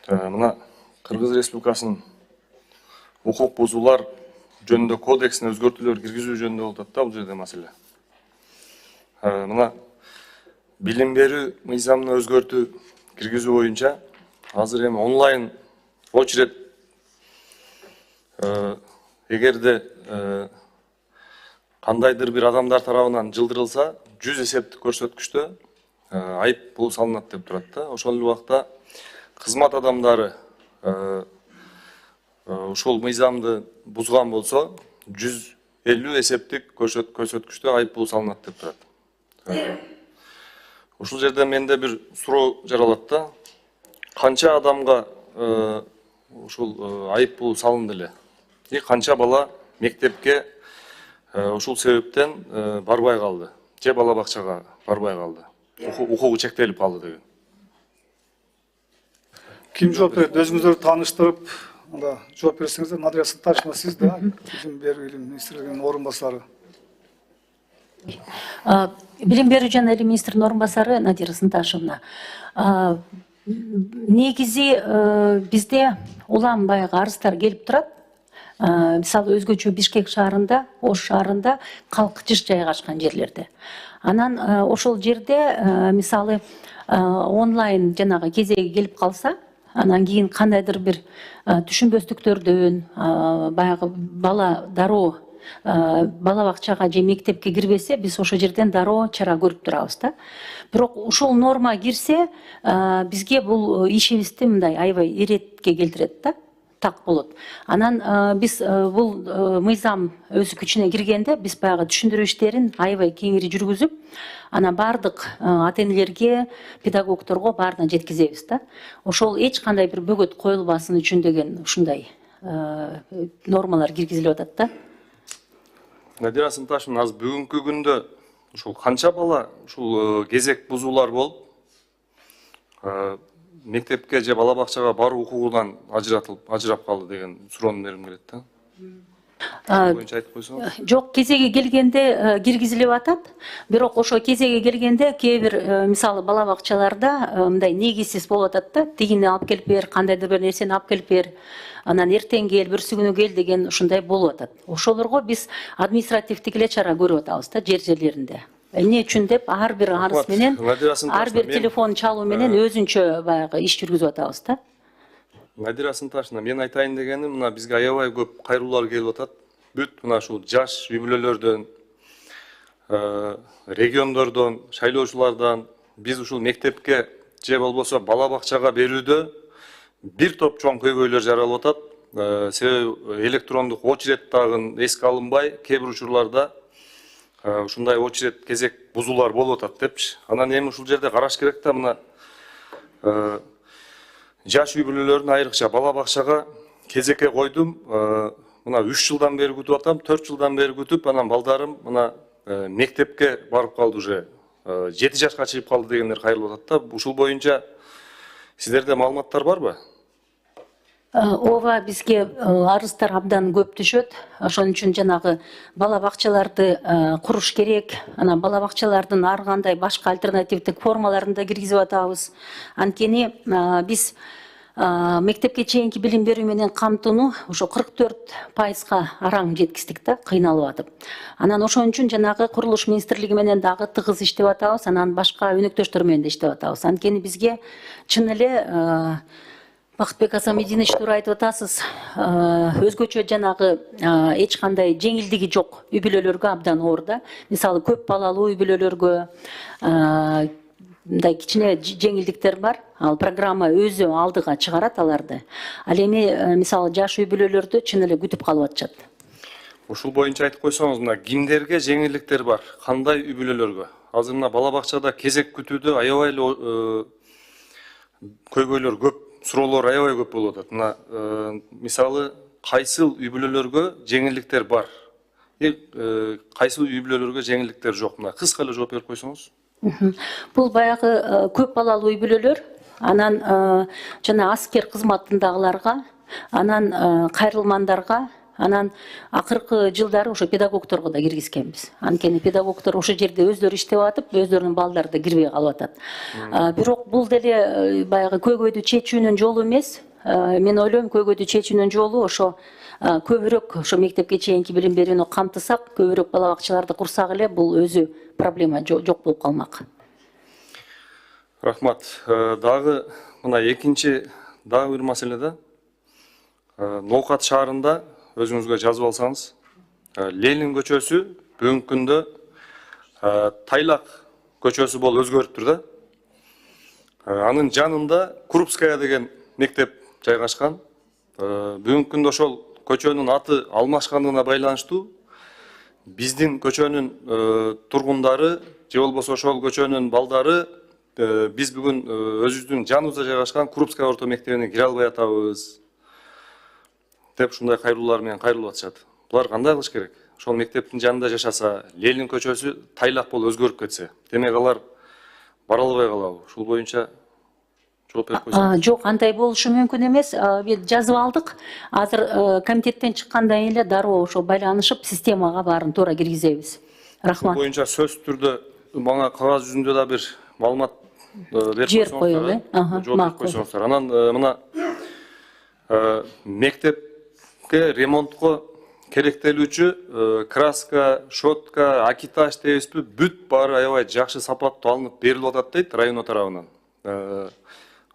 Мына Кыргыз Республикасынын укук бузуулар жөнүндө кодексине өзгөртүүлөр киргизүү жөнүндө болуп атат да бул жерде маселе. Мына билим берүү мыйзамына өзгөртүү киргизүү боюнча азыр эми онлайн очеред эгерде кандайдыр бир адамдар тарабынан жылдырылса 100 эсептик көрсөткүчтө айып бул салынат деп турат да. Ошол эле убакта кызмат адамдары ушул мыйзамды бузган болсо 150 эсептик көрсөткүчтө айып бул салынат деп турат. Ушул жерде менде бир суроо жаралат да. Канча адамга ушул айып бул салынды эле? И канча бала мектепке ушул себептен барбай калды? Же бала бакчага барбай калды? Укугу чектелип калды деген. Ким жооп берет? Өзүңүздөрдү тааныштырып, жооп берсеңиздер. Надырия Сынташевна, сиз да билим берүү министрлигинин орун басары. Билим берүү жана илим министринин орун басары Надира Сынташевна. Негизи бизде улам баягы арыздар келип турат. Мисалы өзгөчө Бишкек шаарында, Ош шаарында калк жыш жайгашкан жерлерде. Анан ошол жерде мисалы онлайн жанагы кезеги келип калса, анан кийин кандайдыр бир түшүнбөстүктөрдөн баягы бала дароо бала бакчага же мектепке кирбесе, биз ошол жерден дароо чара көрүп турабыз да. Бирок ушул норма кирсе, бизге бул ишибизди мындай аябай иретке келтирет да. Так болот. Анан биз бул мыйзам өзү күчүнө киргенде биз баягы түшүндүрүү иштерин аябай кеңири жүргүзүп, анан бардык ата-энелерге, педагогдорго баарына жеткизебиз да. Ошол эч кандай бир бөгөт коюлбасын үчүн деген ушундай нормалар киргизилип атат да. Надира Сынташевна, азыр бүгүнкү күндө ушул канча бала ушул кезек бузуулар болуп, мектепке же бала бакчага баруу укугунан ажырап калды деген суроону бергим келет да. Боюнча айтып койсоңуз. Жок, кезеги келгенде киргизилип атат. Бирок ошо кезеги келгенде кээ бир мисалы бала бакчаларда мындай негизсиз болуп атат да. Тигини алып келип бер, кандайдыр бир нерсени алып келип бер. Анан эртең кел, бүрсү күнү кел деген ушундай болуп атат. Ошолорго биз административдик эле чара көрүп атабыз да жерлеринде. Эмне үчүн деп ар бир арыз менен, ар бир телефон чалуу менен өзүнчө баягы иш жүргүзүп атабыз да. Надира Сынташевна, мен айтайын дегеним, мына бизге аябай көп кайруулар келип атат. Бүт мына ушул жаш үй бүлөлөрдөн, региондордон, шайлоочулардан биз ушул мектепке же болбосо бала бакчага берүүдө бир топ чоң көйгөйлөр жаралып атат. Себеби электрондук очеред дагы эске алынбай, кээ бир учурларда ушундай очеред кезек бузуулар болуп атат депчи. Анан эми ушул жерде караш керек да, мына жаш үй бүлөлөрүн айрыкча бала бакчага кезекке койдум. Мына 3 жылдан бери күтүп атам, 4 жылдан бери күтүп, анан балдарым мына мектепке барып калды уже. 7 жашка чыгып калды дегендер кайрылып атат да. Ушул боюнча сиздерде маалыматтар барбы? Ооба, бизге арыздар абдан көп түшөт. Ошон үчүн жанагы бала бакчаларды куруш керек. Анан бала бакчалардын ар кандай башка альтернативдик формаларын да киргизип атабыз. Анткени биз мектепке чейинки билим берүү менен камтууну ошо 44%га араң жеткиздик да, кыйналып атып. Анан ошон үчүн жанагы курулуш министрлиги менен дагы тыгыз иштеп атабыз, анан башка өнөктөштөр менен да иштеп атабыз. Анткени бизге чын эле Бакытбек Асамидинович туура айтып атасыз, өзгөчө жанагы эч кандай жеңилдиги жок үй бүлөлөргө абдан оор да. Мисалы көп балалуу үй бүлөлөргө мындай кичине жеңилдиктер бар. Ал программа өзү алдыга чыгарат аларды. Ал эми мисалы жаш үй бүлөлөрдү чын эле күтүп калып атышат. Ушул боюнча айтып койсоңуз, мына кимдерге жеңилдиктер бар? Кандай үй бүлөлөргө? Азыр мына бала бакчада кезек күтүүдө аябай эле көйгөйлөр көп, суроолор аябай көп болуп атат. Мына мисалы кайсыл үй бүлөлөргө жеңилдиктер бар? Кайсыл үй бүлөлөргө жеңилдиктер жок? Мына кыска эле жооп берип койсоңуз. Бул баягы көп балалуу үй бүлөлөр, анан жана аскер кызматындагыларга, анан кайрылмандарга, Анан акыркы жылдары ошо педагогторго да киргизкенбиз. Анткени педагогтор ошо жерде өздөрү иштеп атып, өздөрүнүн балдары да кирбей калып атат. Бирок бул деле баягы көйгөйдү чечүүнүн жолу эмес. Мен ойлойм, көйгөйдү чечүүнүн жолу ошо көбүрөөк ошо мектепке чейинки билим берүүнү камтысак, көбүрөөк бала бакчаларды курсак эле бул өзү проблема жок болуп калмак. Рахмат. Дагы мына экинчи дагы бир маселе да. Ноокат шаарында өзүңүзгө жазып алсаңыз, Ленин көчөсү бүгүнкү күндө Тайлак көчөсү болуп өзгөрүптүр да. Анын жанында Крупская деген мектеп жайгашкан. Бүгүнкү күндө ошол көчөнүн аты алмашкандыгына байланыштуу биздин көчөнүн тургундары же болбосо ошол көчөнүн балдары биз бүгүн өзүбүздүн жаныбызда жайгашкан Крупская орто мектебине кире албай атабыз деп ушундай кайрылуулар менен кайрылып атышат. Булар кандай кылыш керек? Ошол мектептин жанында жашаса, Ленин көчөсү Тайлак болуп өзгөрүп кетсе, демек алар бара албай калабы? Ушул боюнча жооп берип койсоңуз. Жок, андай болушу мүмкүн эмес. Биз жазып алдык. Азыр комитеттен чыккандан кийин эле дароо ошо байланышып, системага баарын туура киргизебиз. Рахмат. Бул боюнча сөзсүз түрдө мага кагаз жүзүндө да бир маалымат берип Жиберип коелу, койсоңуздар. Жооп Жооп берип койсоңуздар. Анан мына мектепке ремонтко керектелүүчү краска, щетка, акитаж дейбизби, бүт баары аябай жакшы сапаттуу алынып берилип атат дейт районо тарабынан.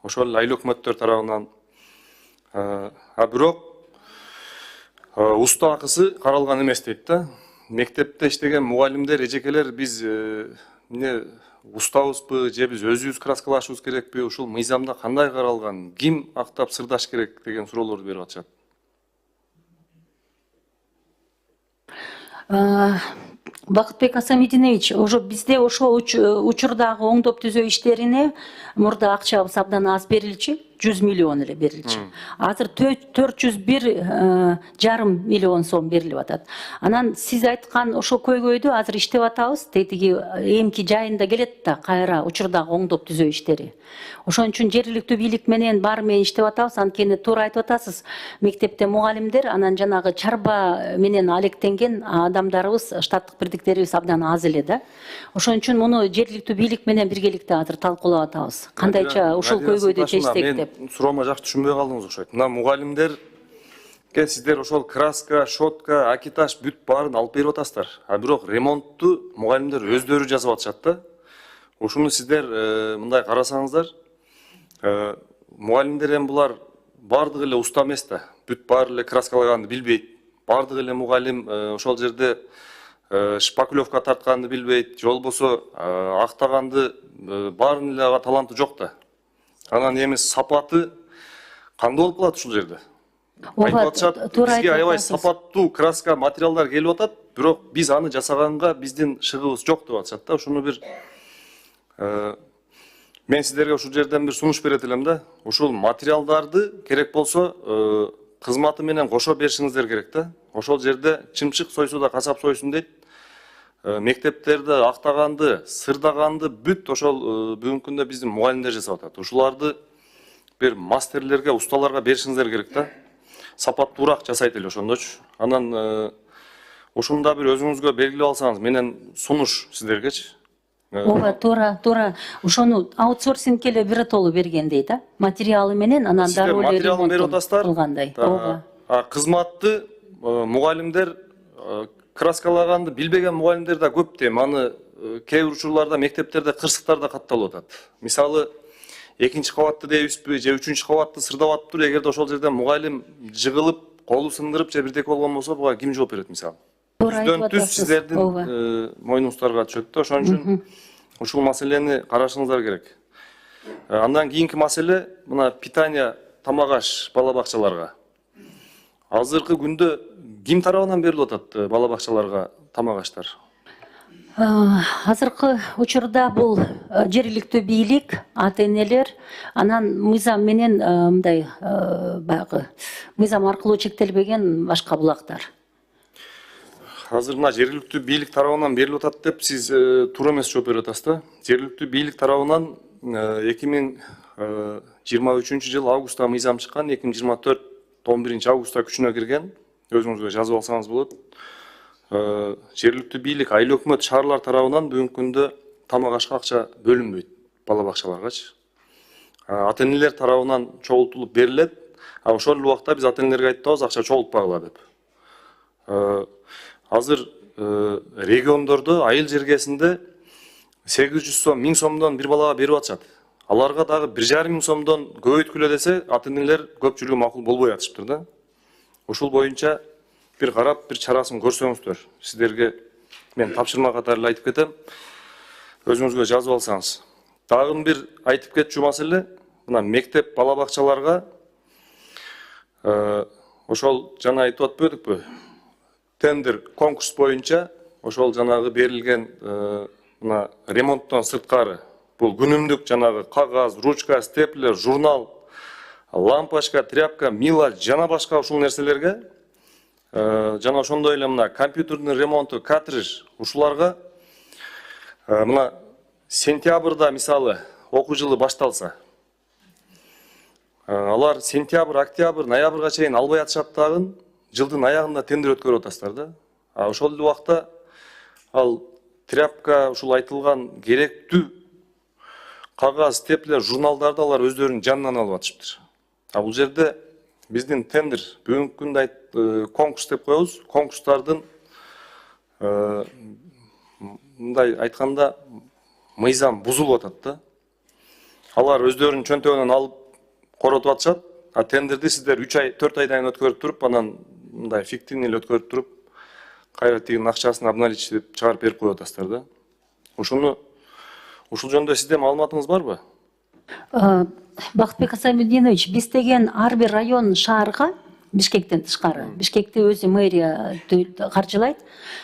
Ошол эле айыл өкмөттөр тарабынан. Бирок уста акысы каралган эмес дейт да. Мектепте иштеген мугалимдер, эжекелер биз эмне устабызбы же биз өзүбүз краскалашыбыз керекпи? Ушул мыйзамда кандай каралган? Ким актап сырдаш керек деген суроолорду берип атышат. Бакытбек Асамидинович, ошо бизде ошо учурдагы оңдоп түзөө иштерине мурда акчабыз абдан аз берилчү, 100 миллион эле берилчү. Азыр 401,5 миллион сом берилип атат. Анан сиз айткан ошо көйгөйдү азыр иштеп атабыз, тетиги эмки жайында келет да кайра учурдагы оңдоп түзөө иштери. Ошон үчүн жергиликтүү бийлик менен баары менен иштеп атабыз. Анткени туура айтып атасыз, мектепте мугалимдер, анан жанагы чарба менен алектенген адамдарыбыз, штаттык бирдиктерибиз абдан аз эле да. Ошон үчүн муну жергиликтүү бийлик менен биргеликте азыр талкуулап атабыз. Кандайча ушул көйгөйдү чечсек деп. Суроома жакшы түшүнбөй калдыңыз окшойт. Мына мугалимдерге сиздер ошол краска, щетка, акитаж бүт баарын алып берип атасыздар. Бирок ремонтту мугалимдер өздөрү жазып атышат да. Ушуну сиздер мындай карасаңыздар, мугалимдер эми булар бардыгы эле уста эмес да. Бүт баары эле краскалаганды билбейт. Бардыгы эле мугалим ошол жерде шпаклевка тартканды билбейт, же болбосо актаганды баарын эле ага таланты жок да. Анан эми сапаты кандай болуп калат ушул жерде? Айтып атышат, бизге аябай сапаттуу краска материалдар келип атат, бирок биз аны жасаганга биздин шыгыбыз жок деп атышат да. Ушуну бир мен сиздерге ушул жерден бир сунуш берет элем да. Ушул материалдарды керек болсо кызматы менен кошо беришиңиздер керек да. Ошол жерде чымчык сойсо да касап сойсун дейт. Мектептерди актаганды, сырдаганды бүт ошол бүгүнкү күндө биздин мугалимдер жасап атат. Ушуларды бир мастерлерге, усталарга беришиңиздер керек да. Сапаттуураак жасайт эле ошондочу. Анан ушунда бир өзүңүзгө белгилеп алсаңыз, менен сунуш сиздергечи. Ооба, туура. Ошону аутсорсингке эле биротолу бергендей да. Материалы менен анан дароо эле материалын берип атасыздар. Кылгандай. Ооба. Кызматты мугалимдер краскалаганды билбеген мугалимдер да көп дейм. Аны кээ бир учурларда мектептерде кырсыктарда катталып атат. Мисалы, 2-нчи кабатты дейбизби, же 3-нчү кабатты сырдап атыптыр. Эгерде ошол жерде мугалим жыгылып, колу сындырып же бирдеке болгон болсо, буга ким жооп берет мисалы? Түздөн түз сиздердин мойнуңуздарга түшөт да. Ошон үчүн ушул маселени карашыңыздар керек. Андан кийинки маселе мына питание, тамак аш бала бакчаларга. Азыркы күндө ким тарабынан берилип атат бала бакчаларга тамак аштар? Азыркы учурда бул жергиликтүү бийлик, ата-энелер, анан мыйзам менен мындай баягы мыйзам аркылуу чектелбеген башка булактар. Азыр мына жергиликтүү бийлик тарабынан берилип атат деп сиз туура эмес жооп берип атасыз да. Жергиликтүү бийлик тарабынан 2023 жыл августта мыйзам чыккан, 2024 11 августта күчүнө кирген. өзүңүзгө жазып алсаңыз болот. Жергиликтүү бийлик, айыл өкмөт, шаарлар тарабынан бүгүнкү күндө тамак ашка акча бөлүнбөйт бала бакчаларгачы. Ата энелер тарабынан чогултулуп берилет. Ошол убакта биз ата энелерге айтабыз, акча чогултпагыла деп. Азыр региондордо айыл жергесинде 800 сом, 1000 сомдон бир балага берип атышат. Аларга дагы 1,5 миң сомдон көбөйткүлө десе, ата энелер көпчүлүгү макул болбой атышыптыр да. Ушул боюнча bir карап, bir чарасын көрсөңүздөр. Сиздерге мен тапшырма катары эле айтып кетем. Өзүңүзгө жазып алсаңыз. Дагы бир айтып кетчү маселе, мына мектеп бала бакчаларга ошол жана айтып атпадыкпы? Тендер конкурс боюнча ошол жанагы берилген мына ремонттон сырткары бул күнүмдүк жанагы кагаз, ручка, степлер, журнал, лампочка, тряпка, мила жана башка ушул нерселерге жана ошондой эле мына компьютердин ремонту, картридж ушуларга мына сентябрда мисалы окуу жылы башталса, алар сентябрь, октябрь, ноябрга чейин албай атышат дагы, жылдын аягында тендер өткөрүп атасыздар да. Ошол эле убакта ал тряпка, ушул айтылган керектүү кагаз, степлер, журналдарды алар өздөрүнүн жанынан алып атышыптыр. Бул жерде биздин тендер бүгүнкү күндө конкурс деп коебуз. Конкурстардын мындай айтканда мыйзам бузулуп атат да. Алар өздөрүнүн чөнтөгүнөн алып коротуп атышат. Тендерди сиздер 3 ай, 4 айдан өткөрүп туруп, анан мындай фиктивный эле өткөрүп туруп, кайра тигин акчасын обналичип чыгарып берип коюп атасыздар да. Ушул жөнүндө сизде маалыматыңыз барбы? Бактыбек Асанбединович, биз деген ар бир район шаарга Бишкектен тышкары, Бишкекти өзү мэрия каржылайт.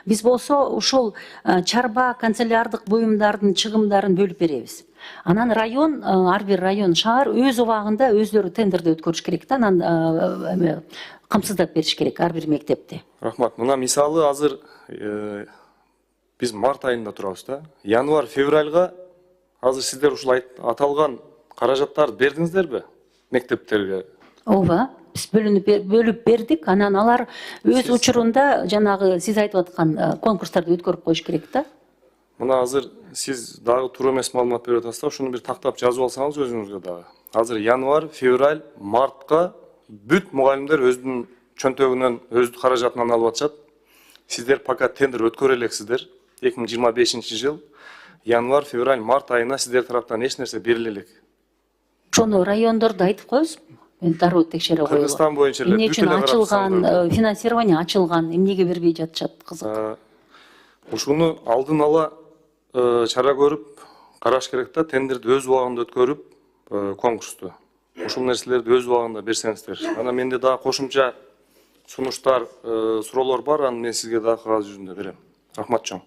Биз болсо ушул чарба канцелярдык буюмдардын чыгымдарын бөлүп беребиз. Анан район, ар бир район шаар өз убагында өздөрү тендерди өткөрүш керек да, анан камсыздап бериш керек ар бир мектепти. Рахмат. Мына мисалы азыр биз март айында турабыз да. Январь, февральга азыр сиздер ушул аталган каражаттарды бердиңиздерби мектептерге? Ооба, биз бөлүп бердик. Анан алар өз учурунда жанагы сиз айтып аткан конкурстарды өткөрүп коюш керек да. Мына азыр сиз дагы туура эмес маалымат берип атасыз да, ушуну бир тактап жазып алсаңыз өзүңүзгө дагы. Азыр январь, февраль, мартка бүт мугалимдер өзүнүн чөнтөгүнөн, өз каражатынан алып атышат. Сиздер пока тендер өткөрө элексиздер. 2025 жыл январь, февраль, март айына сиздер тараптан эч нерсе бериле элек. Ошону райондордо айтып коебуз. Мен дароо текшере коелу. Кыргызстан боюнча эле эмне үчүн ачылган, финансирование ачылган, эмнеге бербей жатышат, кызык. Ушуну алдын ала чара көрүп караш керек да, тендерди өз убагында өткөрүп конкурсту. Ушул нерселерди өз убагында берсеңиздер. Анан менде дагы кошумча сунуштар, суроолор бар, аны мен сизге дагы кагаз жүзүндө берем. Рахмат чоң.